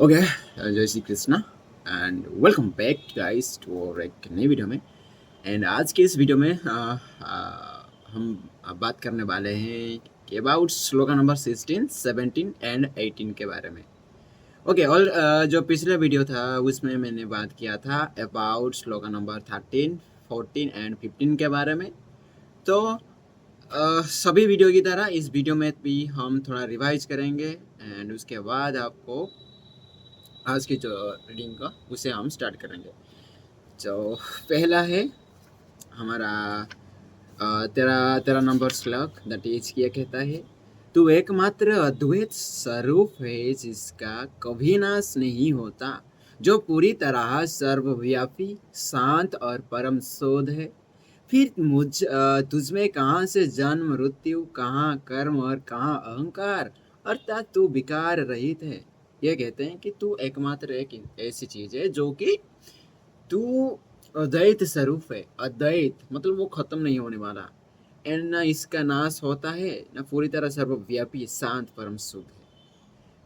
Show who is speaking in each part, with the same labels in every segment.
Speaker 1: Okay. जय Shri Krishna and welcome back guys to और एक नई वीडियो में। एंड आज के इस वीडियो में हम बात करने वाले हैं कि अबाउट श्लोका नंबर 16, 17 एंड 18 के बारे में। ओके और जो पिछला वीडियो था उसमें मैंने बात किया था अबाउट श्लोका नंबर 13, 14 एंड 15 के बारे में। तो सभी वीडियो की तरह इस वीडियो में भी हम थोड़ा रिवाइज करेंगे एंड उसके बाद आपको आज की जो रीडिंग का उसे हम स्टार्ट करेंगे। जो पहला है हमारा तेरा तेरा नंबर श्लोक दैट इज किया कहता है, तू एकमात्र अद्वैत स्वरूप है जिसका कभी नाश नहीं होता, जो पूरी तरह सर्वव्यापी, शांत और परम शोध है। फिर तुझमें कहाँ से जन्म मृत्यु, कहाँ कर्म और कहाँ अहंकार, अर्थात तू विकार रहित है। ये कहते हैं कि तू एकमात्र एक ऐसी चीज है जो कि तू अद्वैत स्वरूप है। अद्वैत मतलब वो खत्म नहीं होने वाला एंड ना इसका नाश होता है, ना पूरी तरह सर्वव्यापी, शांत परम शुद्ध है।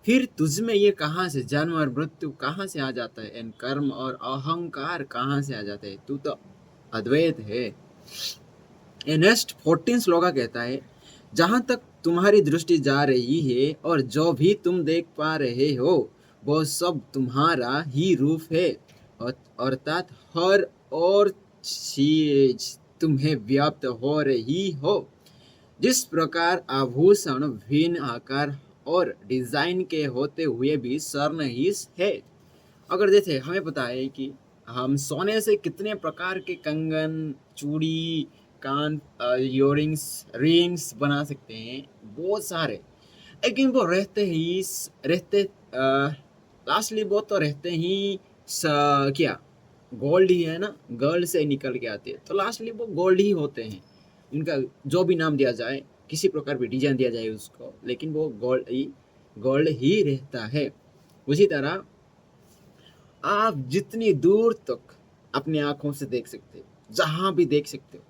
Speaker 1: फिर तुझमें ये कहाँ से जन्म और मृत्यु कहाँ से आ जाता है एंड कर्म और अहंकार कहाँ से आ जाते हैं, तू तो अद्वैत है। नेक्स्ट 14 श्लोका कहता है, जहां तक तुम्हारी दृष्टि जा रही है और जो भी तुम देख पा रहे हो वो सब तुम्हारा ही रूप है, अर्थात हर और चीज तुम्हें व्याप्त हो रही हो। जिस प्रकार आभूषण भिन्न आकार और डिजाइन के होते हुए भी सर्वनाश है। अगर जैसे हमें पता है कि हम सोने से कितने प्रकार के कंगन, चूड़ी, कान, इयररिंग्स, रिंग्स बना सकते हैं, बहुत सारे। लेकिन वो रहते लास्टली वो तो रहते ही क्या गोल्ड ही है ना, गोल्ड से निकल के आते हैं तो लास्टली वो गोल्ड ही होते हैं। उनका जो भी नाम दिया जाए, किसी प्रकार भी डिजाइन दिया जाए उसको, लेकिन वो गोल्ड ही रहता है। उसी तरह आप जितनी दूर तक अपनी आंखों से देख सकते हो, जहां भी देख सकते हो,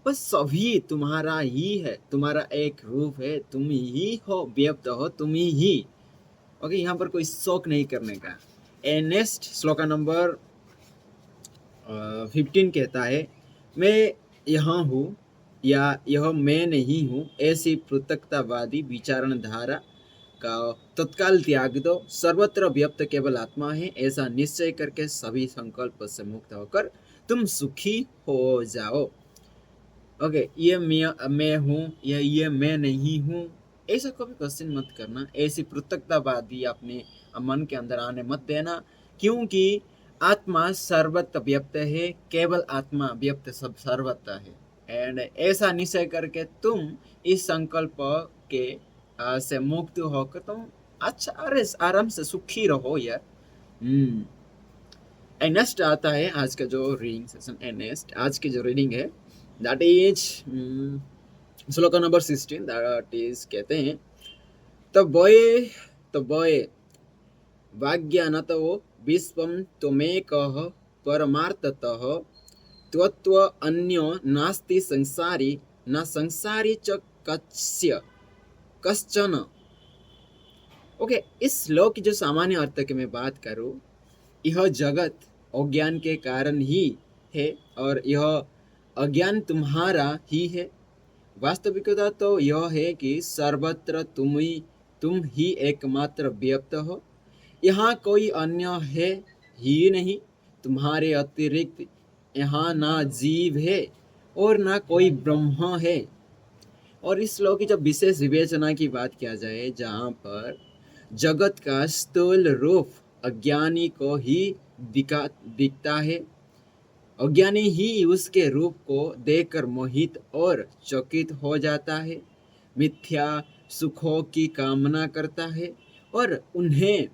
Speaker 1: बस सभी तुम्हारा ही है, तुम्हारा एक रूप है, तुम ही हो, व्यक्त हो तुम ही। ओके, यहाँ पर कोई शौक नहीं करने का। नेक्स्ट श्लोका नंबर 15 कहता है, मैं यहाँ हूँ या यह मैं नहीं हूँ, ऐसी पृथकतावादी विचारण धारा का तत्काल त्याग दो। सर्वत्र व्याप्त केवल आत्मा है, ऐसा निश्चय करके सभी संकल्प से मुक्त होकर तुम सुखी हो जाओ। ओके, ये मैं हूँ या ये मैं नहीं हूँ, ऐसा कभी क्वेश्चन मत करना। ऐसी पृथकतावादी अपने मन के अंदर आने मत देना, क्योंकि आत्मा सर्वत्र व्याप्त है, केवल आत्मा व्याप्त सब सर्वत्र है। एंड ऐसा निश्चय करके तुम इस संकल्प के से मुक्त होकर तुम अच्छा अरे आराम से सुखी रहो यार। नेक्स्ट आता है आज का जो रीडिंग सेशन। नेक्स्ट आज की जो रीडिंग है that is shloka number 16, that is कहते हैं, तबोए वाग्यानतो विश्वम त्वमेकः परमार्थतः त्वत्व अन्यो नास्ति संसारी, न संसारी च कश्चन। ओके, इस श्लोक की जो सामान्य अर्थ की मैं बात करूं, यह जगत अज्ञान के कारण ही है और यह अज्ञान तुम्हारा ही है। वास्तविकता तो यह है कि सर्वत्र तुम ही एकमात्र व्यक्त हो, यहाँ कोई अन्य है ही नहीं। तुम्हारे अतिरिक्त यहाँ ना जीव है और ना कोई ब्रह्म है। और इस श्लोक की जब विशेष विवेचना की बात किया जाए, जहाँ पर जगत का स्थूल रूप अज्ञानी को ही दिखता है, अज्ञानी ही उसके रूप को देखकर मोहित और चकित हो जाता है, मिथ्या सुखों की कामना करता है और उन्हें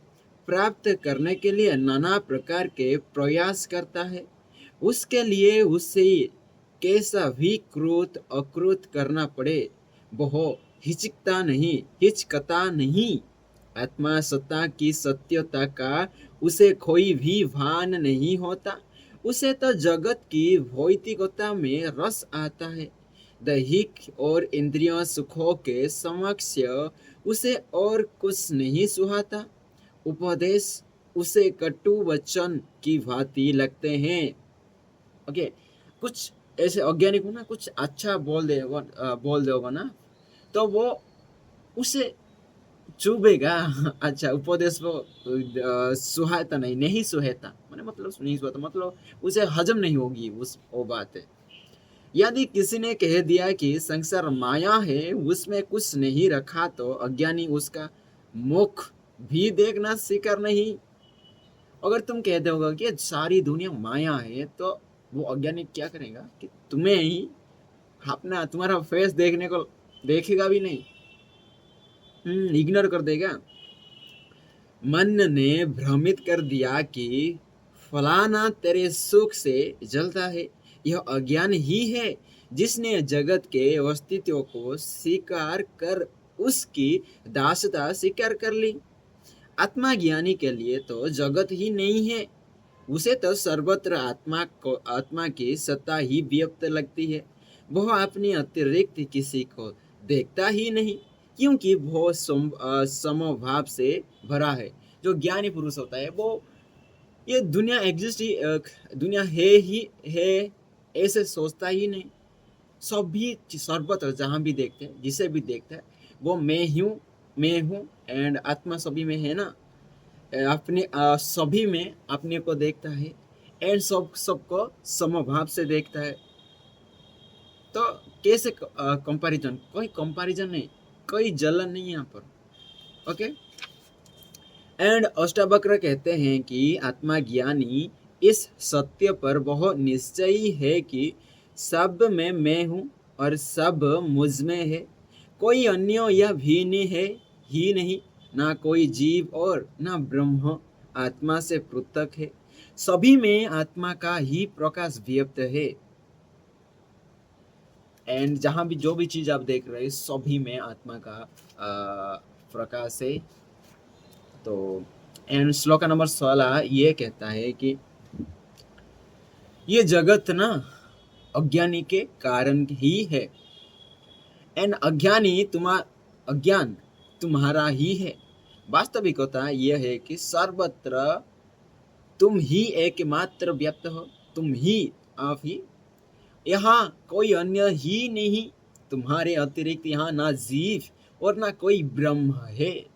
Speaker 1: प्राप्त करने के लिए नाना प्रकार के प्रयास करता है। उसके लिए उसे कैसा भी कृत अकृत करना पड़े, वह हिचकता नहीं। आत्मा सत्ता की सत्यता का उसे कोई भी भान नहीं होता। उसे तो जगत की भौतिकता में रस आता है। दैहिक और इंद्रिय सुखों के समक्ष उसे और कुछ नहीं सुहाता। उपदेश उसे कटु वचन की भांति लगते हैं। ओके, कुछ ऐसे अज्ञानी को ना कुछ अच्छा बोल दोगे ना, तो वो उसे चुभेगा। अच्छा, उपदेश वो सुहाता नहीं सुहाता, मैंने मतलब नहीं सुहाता, मतलब उसे हजम नहीं होगी उस वो बात है। यदि किसी ने कह दिया कि संसार माया है, उसमें कुछ नहीं रखा, तो अज्ञानी उसका मुख भी देखना स्वीकार नहीं। अगर तुम कहते होगा कि सारी दुनिया माया है, तो वो अज्ञानी क्या करेगा कि तुम्हें ही अपना तुम्हारा फेस देखने को देखेगा भी नहीं, इग्नोर कर देगा। मन ने भ्रमित कर दिया कि फलाना तेरे सुख से जलता है। यह अज्ञान ही है जिसने जगत के अस्तित्व को स्वीकार कर उसकी दासता स्वीकार कर ली। आत्मा ज्ञानी के लिए तो जगत ही नहीं है, उसे तो सर्वत्र आत्मा की सत्ता ही व्यक्त लगती है। वह अपने अतिरिक्त किसी को देखता ही नहीं, क्योंकि वह समभाव से भरा है। जो ज्ञानी पुरुष होता है वो ये दुनिया एग्जिस्ट ही दुनिया है ही है ऐसे सोचता ही नहीं। सभी सर्वत्र जहाँ भी देखते हैं, जिसे भी देखता है, वो मैं हूँ एंड आत्मा सभी में है ना। अपने सभी में अपने को देखता है एंड सबको समभाव से देखता है। तो कैसे कंपैरिजन, कोई कंपैरिजन नहीं, कोई जलन नहीं यहाँ पर। ओके, एंड अष्टावक्र कहते हैं कि आत्मा ज्ञानी इस सत्य पर बहुत निश्चयी है कि सब में मैं हूँ और सब मुझ में है। कोई अन्य या भिन्न है ही नहीं, ना कोई जीव और ना ब्रह्म आत्मा से पृथक है। सभी में आत्मा का ही प्रकाश व्यक्त है। एंड जहाँ भी जो भी चीज आप देख रहे हैं, सभी में आत्मा का प्रकाश है। तो एंड श्लोक नंबर 16 ये कहता है कि ये जगत ना अज्ञानी के कारण ही है, एंड अज्ञान तुम्हारा ही है। वास्तविकता यह है कि सर्वत्र तुम ही एकमात्र व्यक्त हो, तुम ही आप ही, यहाँ कोई अन्य ही नहीं। तुम्हारे अतिरिक्त यहाँ ना जीव और ना कोई ब्रह्म है।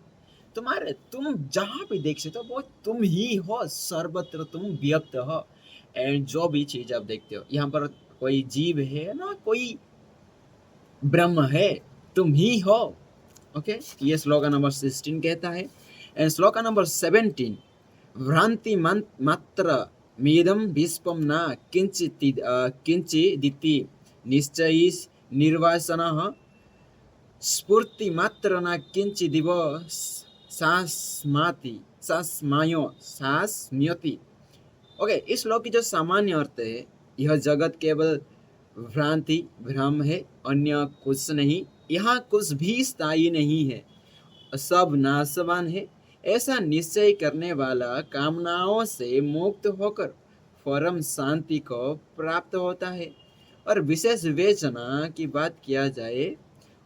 Speaker 1: तुम जहाँ भी देख सकते हो वो तुम ही हो, सर्वत्र तुम व्यक्त हो। एंड जो भी चीज आप देखते हो, यहाँ पर कोई जीव है ना कोई ब्रह्म है, तुम ही हो। ओके, ये श्लोक नंबर 16 कहता है। एंड श्लोक नंबर 17, भ्रांति मात्र मीदम विश्वम न किंचिदिति निश्चयी निर्वासनः स्फूर्ति मात्र न किंचिदिव शास्म्यति। ओके, इस श्लोक की जो सामान्य अर्थ है, यह जगत केवल भ्रांति भ्रम है, अन्य कुछ नहीं। यहाँ कुछ भी स्थायी नहीं है, सब नाशवान है। ऐसा निश्चय करने वाला कामनाओं से मुक्त होकर परम शांति को प्राप्त होता है। और विशेष विवेचना की बात किया जाए,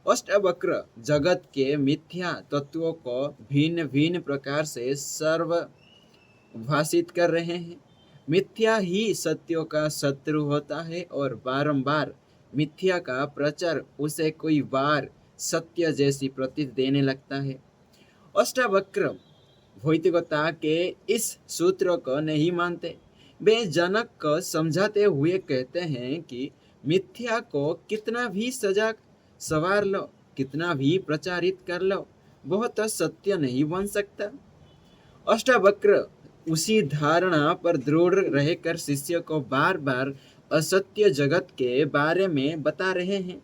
Speaker 1: अष्टावक्र जगत के मिथ्या तत्वों को भिन्न भिन्न प्रकार से सर्वभाषित कर रहे हैं। मिथ्या ही सत्यों का शत्रु होता है और बारंबार मिथ्या का प्रचार उसे कोई बार सत्य जैसी प्रतीत देने लगता है। अष्टावक्र भौतिकता के इस सूत्र को नहीं मानते। वे जनक को समझाते हुए कहते हैं कि मिथ्या को कितना भी सजा सवार लो, कितना भी प्रचारित कर लो, वह तो सत्य नहीं बन सकता। अष्टावक्र उसी धारणा पर दृढ़ रहकर शिष्य को बार बार असत्य जगत के बारे में बता रहे हैं।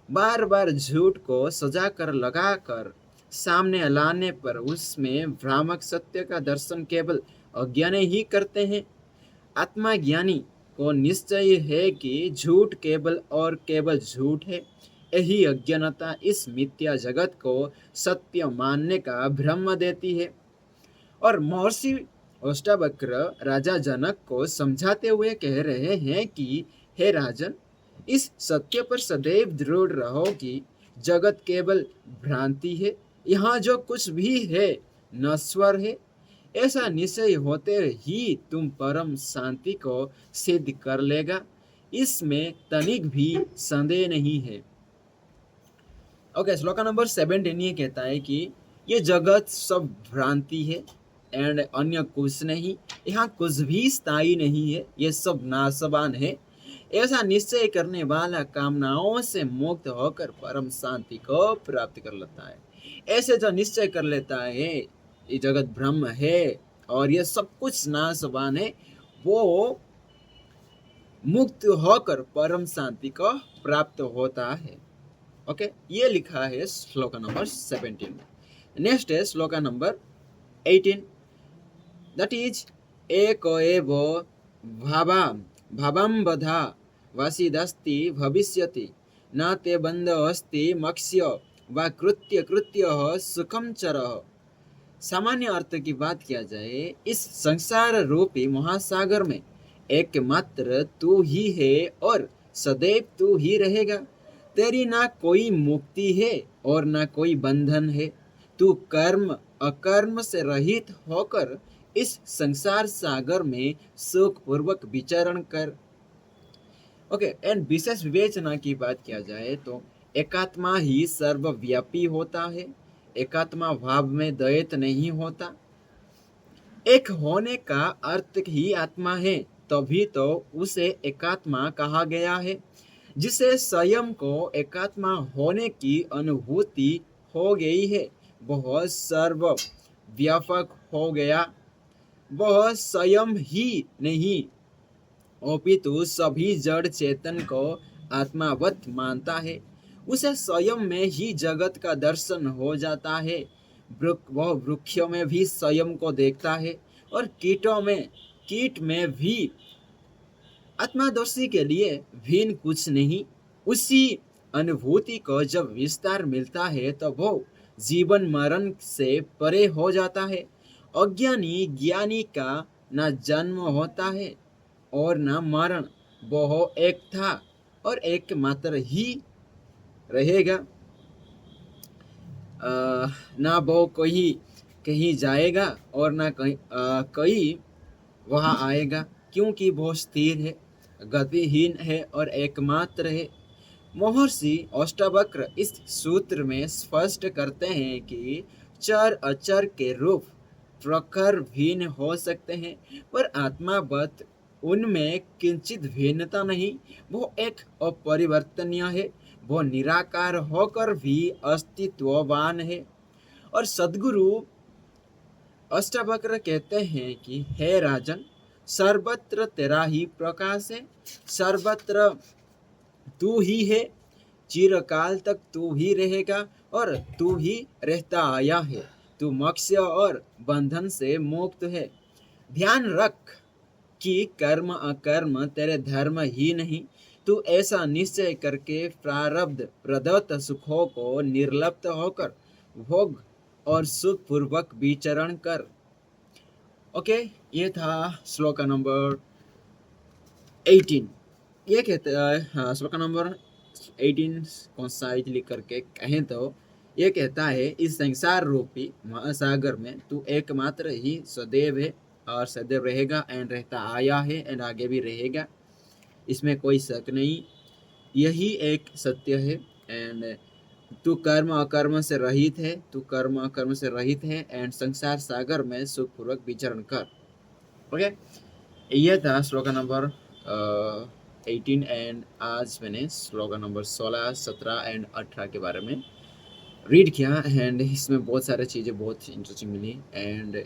Speaker 1: बार बार झूठ को सजा कर लगाकर सामने लाने पर उसमें भ्रामक सत्य का दर्शन केवल अज्ञानी ही करते हैं। आत्मा ज्ञानी को निश्चय है कि झूठ केवल और केवल झूठ है। यही अज्ञानता इस मिथ्या जगत को सत्य मानने का भ्रम देती है। और महर्षि अष्टावक्र राजा जनक को समझाते हुए कह रहे हैं कि हे राजन, इस सत्य पर सदैव दृढ़ रहो कि जगत केवल भ्रांति है। यहाँ जो कुछ भी है नश्वर है। ऐसा निश्चय होते ही तुम परम शांति को सिद्ध कर लेगा, इसमें तनिक भी संदेह नहीं है। ओके, श्लोका नंबर 17 ये कहता है कि ये जगत सब भ्रांति है एंड अन्य कुछ नहीं, यहाँ कुछ भी स्थायी नहीं है, ये सब नाशवान है। ऐसा निश्चय करने वाला कामनाओं से मुक्त होकर परम शांति को प्राप्त कर लेता है। ऐसे जो निश्चय कर लेता है ये जगत ब्रह्म है और ये सब कुछ नाशवान है, वो मुक्त होकर परम शांति को प्राप्त होता है। ओके, ये लिखा है श्लोका नंबर 17 में। नेक्स्ट है श्लोका नंबर 18, दैट इज एको एव भावा भावम बधा वसिदस्ति भविष्यति न ते बंध अस्ति मक्ष्य व कृत्य कृत्य सुखम चरः। सामान्य अर्थ की बात किया जाए, इस संसार रूपी महासागर में एकमात्र तू ही है और सदैव तू ही रहेगा। तेरी ना कोई मुक्ति है और ना कोई बंधन है। तू कर्म अकर्म से रहित होकर इस संसार सागर में सुख पूर्वक विचरण कर। ओके, एंड विशेष विवेचना की बात किया जाए तो एकात्मा ही सर्वव्यापी होता है, एकात्मा भाव में द्वैत नहीं होता। एक होने का अर्थ ही आत्मा है, तभी तो उसे एकात्मा कहा गया है। जिसे स्वयं को एकात्मा होने की अनुभूति हो गई है, वह सर्व व्यापक हो गया। वह स्वयं ही नहीं अपितु सभी जड़ चेतन को आत्मावत मानता है। उसे स्वयं में ही जगत का दर्शन हो जाता है। वह वृक्षों में भी स्वयं को देखता है और कीट में भी आत्मदर्शी के लिए भिन्न कुछ नहीं। उसी अनुभूति को जब विस्तार मिलता है तो वो जीवन मरण से परे हो जाता है। अज्ञानी ज्ञानी का न जन्म होता है और न मरण, वो एक था और एक मात्र ही रहेगा। ना वो कहीं जाएगा और ना कहीं वहाँ आएगा, क्योंकि वो स्थिर है, गतिहीन है और एकमात्र है। महर्षि अष्टावक्र इस सूत्र में स्पष्ट करते हैं कि चर अचर के रूप प्रखर भिन्न हो सकते हैं, पर आत्मावत उनमें किंचित भिन्नता नहीं। वो एक अपरिवर्तनीय है, वो निराकार होकर भी अस्तित्ववान है। और सद्गुरु अष्टावक्र कहते हैं कि हे राजन, सर्वत्र तेरा ही प्रकाश है, सर्वत्र तू ही है, चिरकाल तक तू ही रहेगा और तू ही रहता आया है। तू मोक्ष और बंधन से मुक्त है। ध्यान रख कि कर्म अकर्म तेरे धर्म ही नहीं। तू ऐसा निश्चय करके प्रारब्ध प्रदत्त सुखों को निर्लिप्त होकर भोग और सुख पूर्वक विचरण कर। ओके, ये था श्लोका नंबर 18। ये कहता है, हाँ, श्लोका नंबर 18 कॉन्साइजली करके कहें तो ये कहता है, इस संसार रूपी महासागर में तू एकमात्र ही सदैव है और सदैव रहेगा एंड रहता आया है एंड आगे भी रहेगा, इसमें कोई शक नहीं। यही एक सत्य है। एंड तू कर्म अकर्म से रहित है, तू कर्म अकर्म से रहित है एंड संसार सागर में सुखपूर्वक विचरण कर। ओके, ये था श्लोका नंबर 18 एंड आज मैंने श्लोका नंबर 16, 17 एंड 18 के बारे में रीड किया एंड इसमें बहुत सारी चीज़ें बहुत इंटरेस्टिंग मिली। एंड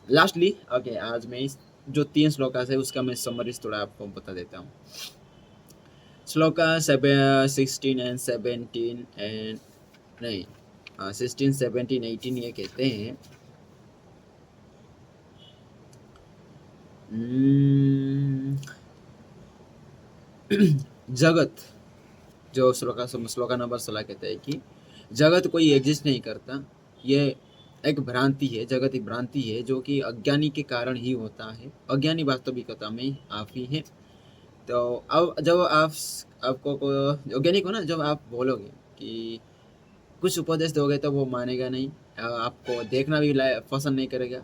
Speaker 1: लास्टली ओके, आज मैं इस जो 3 श्लोका है उसका मैं समरीज थोड़ा आपको बता देता हूँ। श्लोका 16 एंड 17 एंड नहीं 16, 17, 18 ये कहते हैं, जगत, जो श्लोका नंबर 16 कहते हैं कि जगत कोई एग्जिस्ट नहीं करता, ये एक भ्रांति है। जगत एक भ्रांति है जो कि अज्ञानी के कारण ही होता है। अज्ञानी वास्तविकता में आप ही है। तो अब जब आपको अज्ञानी को ना, जब आप बोलोगे कि कुछ उपदेश दोगे तो वो मानेगा नहीं, आपको देखना भी पसंद नहीं करेगा।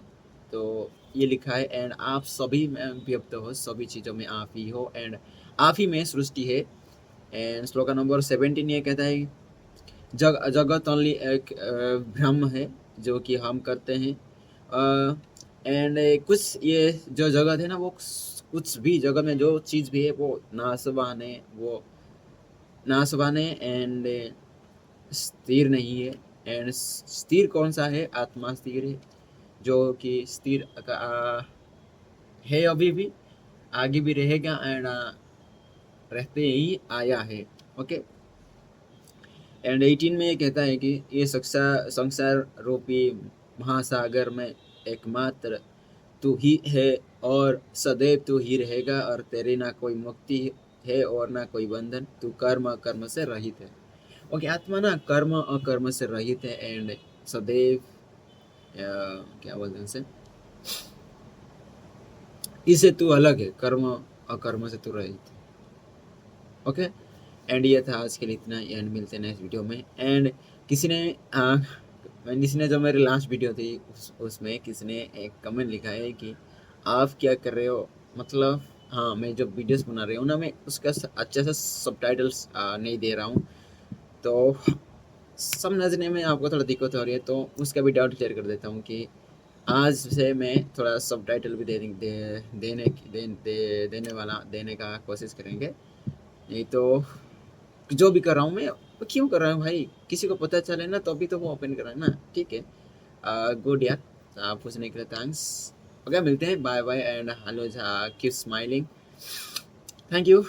Speaker 1: तो ये लिखा है एंड आप सभी में व्याप्त हो, सभी चीज़ों में आप ही हो एंड आप ही में सृष्टि है। एंड श्लोका नंबर 17 ये कहता है जगत ओनली एक भ्रम है जो कि हम करते हैं। एंड कुछ ये जो जगत है ना, वो कुछ भी जगत में जो चीज़ भी है वो नासवान है, वो नासवान है एंड स्थिर नहीं है। एंड स्थिर कौन सा है? आत्मा स्थिर है, जो कि स्थिर है अभी भी, आगे भी रहेगा एंड रहते ही आया है। ओके। एंड 18 में ये कहता है कि ये संसार रूपी महासागर में एकमात्र तू ही है और सदैव तू ही रहेगा और तेरी ना कोई मुक्ति है और ना कोई बंधन, तू कर्म अकर्म से रहित है। ओके, आत्मा ना कर्म अकर्म से रहित है एंड सदैव क्या बोलते हैं इसे, इससे तू अलग है, कर्म अकर्म से तू रहित है। ओके। एंड ये था आज के लिए इतना, एंड मिलते हैं नेक्स्ट वीडियो में। एंड किसी ने जो मेरी लास्ट वीडियो थी उसमें किसी ने एक कमेंट लिखा है कि आप क्या कर रहे हो, मतलब हाँ, मैं जो वीडियोस बना रही हूँ ना, मैं उसका अच्छा सा सबटाइटल्स नहीं दे रहा हूँ, तो समझने में आपको थोड़ा दिक्कत हो रही है, तो उसका भी डाउट क्लियर कर देता हूँ कि आज से मैं थोड़ा सबटाइटल भी देने का कोशिश करेंगे। नहीं तो जो भी कर रहा हूँ मैं, वो क्यों कर रहा हूँ भाई, किसी को पता चले ना तो अभी तो वो ओपन कर रहा है ना। ठीक है, गुड यार, आप पूछने के लिए थैंक्स। ओके, मिलते हैं, bye bye and hello, keep smiling, thank you.